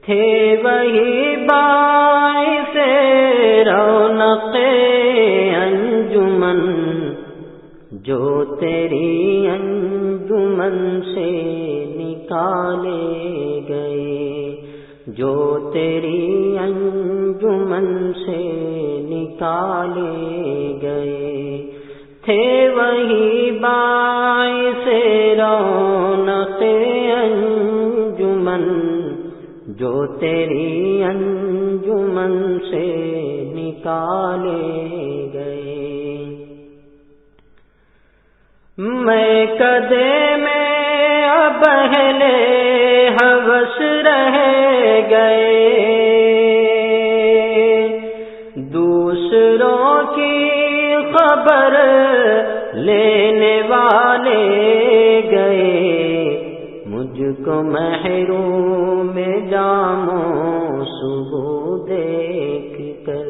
تھے وہی باعث رونق انجمن جو تیری انجمن سے نکالے گئے، جو تیری انجمن سے نکالے گئے، تھے وہی باعث رونق انجمن جو تیری انجمن سے نکالے گئے۔ میں کدے میں اب اہل ہوس رہ گئے، دوسروں کی خبر لینے والے گئے، مجھ کو محروم جاموں صبح دیکھ کر،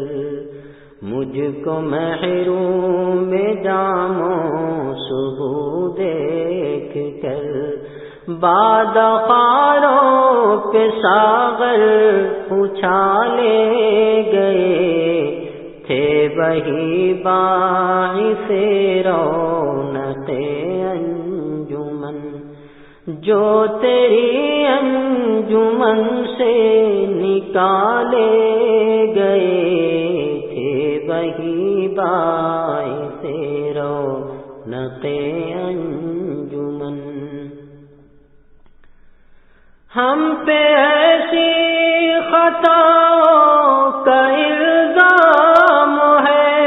مجھ کو محروم جاموں صبح دیکھ کر، باد خاروں پہ ساغر اچھالے گئے، تھے وہی باعث رونق انجمن جو تیری انجمن سے نکالے گئے، تھے وہی باعث رونق انجمن۔ ہم پہ ایسی خطاؤں کا الزام ہے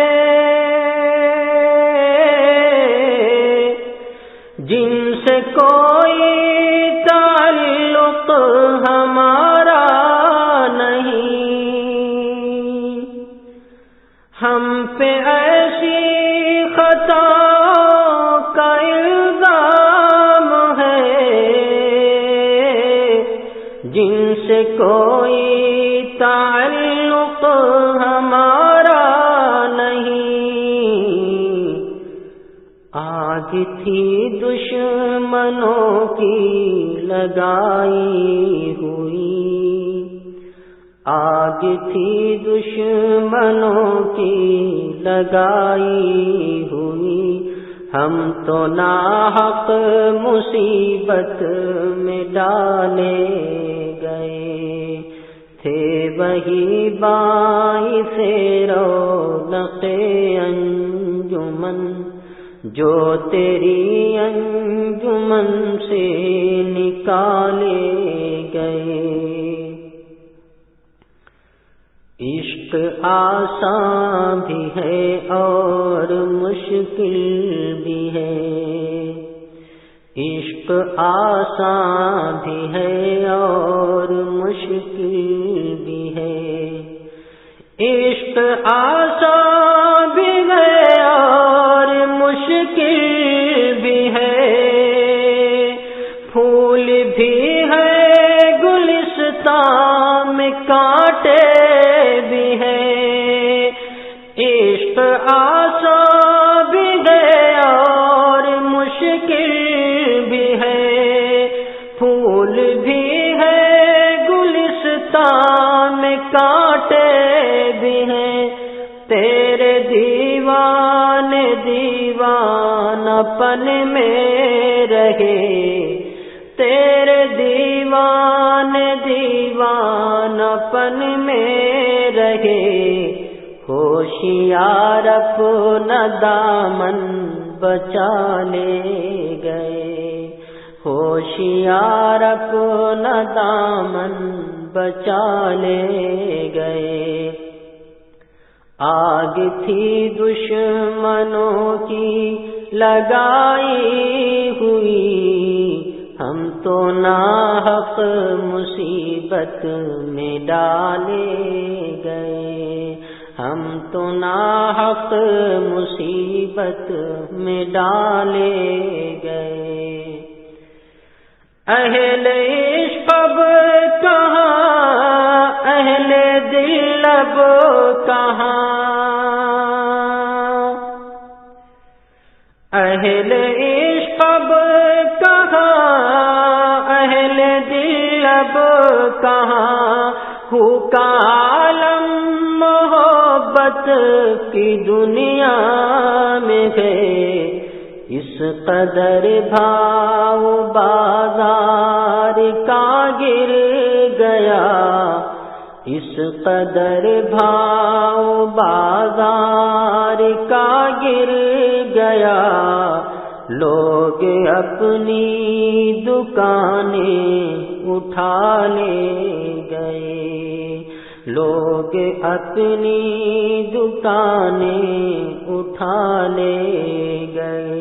جن سے کوئی تعلق ہمارا نہیں، ہم پہ ایسی خطاؤں کا الزام ہے جن سے کوئی تعلق ہمارا نہیں، آگ تھی دشمنوں کی لگائی ہوئی، آگ تھی دشمنوں کی لگائی ہوئی، ہم تو ناحق مصیبت میں ڈالے گئے، تھے وہی باعث رونق انجمن جو تیری انجمن سے نکالے گئے۔ عشق آسان بھی ہے اور مشکل بھی ہے، عشق آسان بھی ہے اور مشکل بھی ہے، عشق آسان بھی ہے اور مشکل بھی ہے، پھول بھی ہے گلستان میں کانٹے بھی ہے، عشق آسان بھی ہے اور مشکل بھی ہے، پھول بھی ہے گلستان میں کانٹے بھی ہیں، تیرے دیوان پن میں رہے، تیرے دیوان پن میں رہے، ہوشیار اپنا دامن بچا لے گئے، ہوشیار اپنا دامن بچا لے گئے، آگ تھی دشمنوں کی لگائی ہوئی، ہم تو ناحق مصیبت میں ڈالے گئے، ہم تو ناحق مصیبت میں ڈالے گئے، اہل عشق اب کہاں، اہل دل اب کہاں، اہل عشق اب کہاں، اہل دل اب کہاں، کا عالم محبت کی دنیا میں ہے، اس قدر بھاؤ بازار کا گر گیا، اس قدر بھاؤ بازار کا گر گیا، لوگ اپنی دکانیں اٹھا لے گئے، لوگ اپنی دکانیں اٹھا لے گئے۔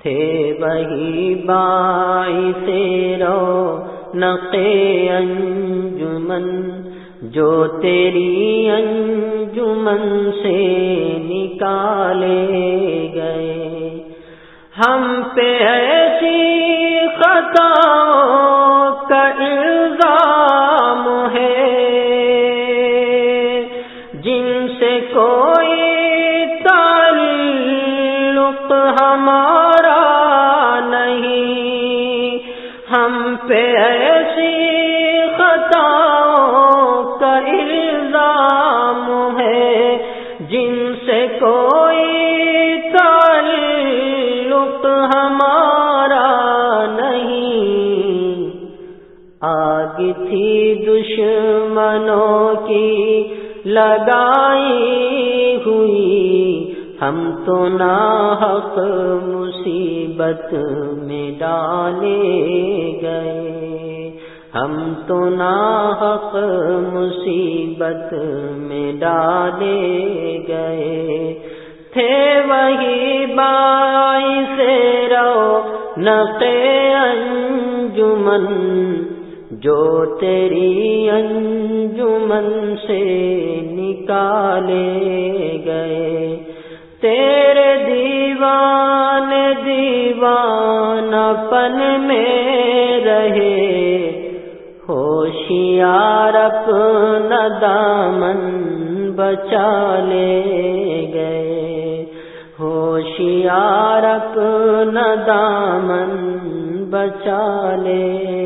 تھے وہی باعث رونق انجمن جو تیری انجمن سے نکالے گئے، ہم پہ ایسی خطاؤں کا الزام ہے جن سے کوئی تعلق ہمارا نہیں، ہم پہ ایسی خطاؤں کا الزام ہے جن سے کوئی تعلق ہمارا نہیں، آگ تھی دشمنوں کی لگائی ہوئی، ہم تو ناحق مصیبت میں ڈالے گئے، ہم تو ناحق مصیبت میں ڈالے گئے، تھے وہی باعث رونق انجمن جو تیری انجمن سے نکالے گئے، تیرے دیوان پن میں رہے، ہوشیار اپنا دامن بچا لے گئے، ہوشیار اپنا دامن بچا لے